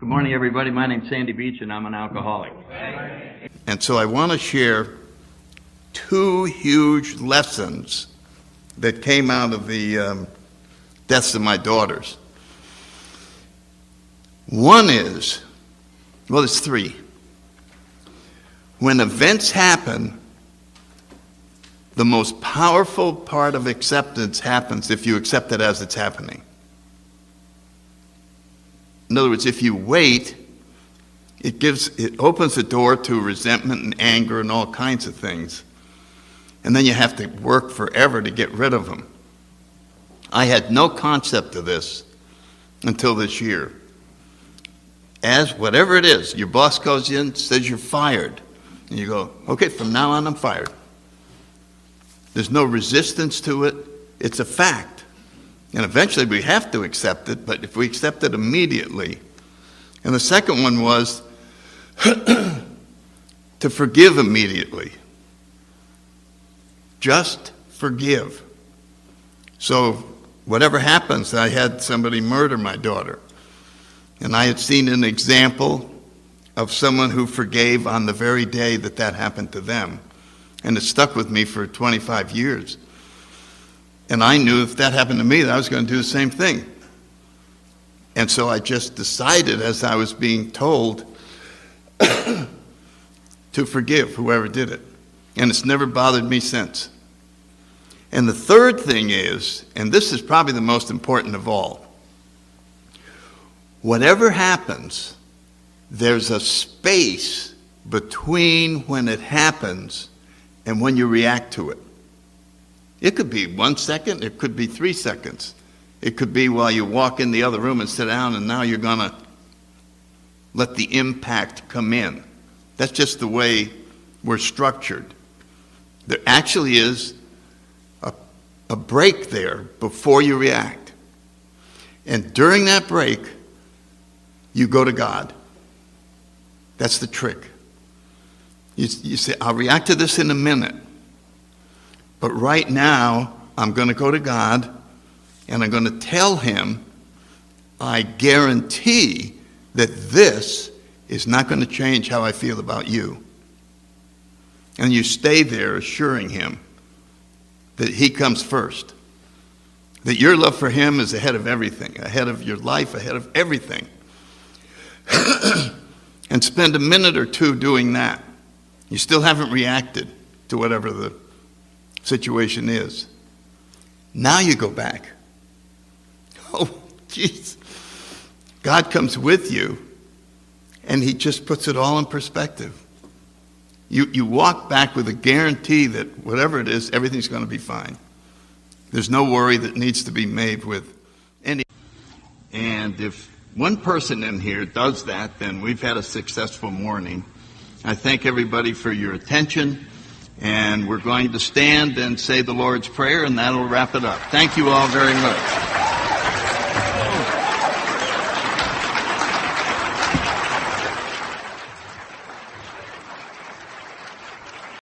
Good morning, everybody. My name's Sandy Beach, and I'm an alcoholic. And so I want to share two huge lessons that came out of the deaths of my daughters. One is, well, there's three. When events happen, the most powerful part of acceptance happens if you accept it as it's happening. In other words, if you wait, it opens the door to resentment and anger and all kinds of things. And then you have to work forever to get rid of them. I had no concept of this until this year. As whatever it is, your boss goes in, says you're fired. And you go, okay, from now on I'm fired. There's no resistance to it. It's a fact. And eventually we have to accept it, but if we accept it immediately. And the second one was to forgive immediately. Just forgive. So whatever happens, I had somebody murder my daughter. And I had seen an example of someone who forgave on the very day that that happened to them. And it stuck with me for 25 years. And I knew if that happened to me, that I was going to do the same thing. And so I just decided, as I was being told, to forgive whoever did it. And it's never bothered me since. And the third thing is, and this is probably the most important of all, whatever happens, there's a space between when it happens and when you react to it. It could be 1 second, it could be 3 seconds. It could be while you walk in the other room and sit down, and now you're going to let the impact come in. That's just the way we're structured. There actually is a break there before you react. And during that break, you go to God. That's the trick. You say, I'll react to this in a minute. But right now, I'm going to go to God, and I'm going to tell him, I guarantee that this is not going to change how I feel about you. And you stay there assuring him that he comes first. That your love for him is ahead of everything, ahead of your life, ahead of everything. And spend a minute or two doing that. You still haven't reacted to whatever the situation is. Now you go back. Oh, jeez. God comes with you, and he just puts it all in perspective. You walk back with a guarantee that whatever it is, everything's going to be fine. There's no worry that needs to be made with any. And if one person in here does that, then we've had a successful morning. I thank everybody for your attention, and we're going to stand and say the Lord's Prayer, and that'll wrap it up. Thank you all very much.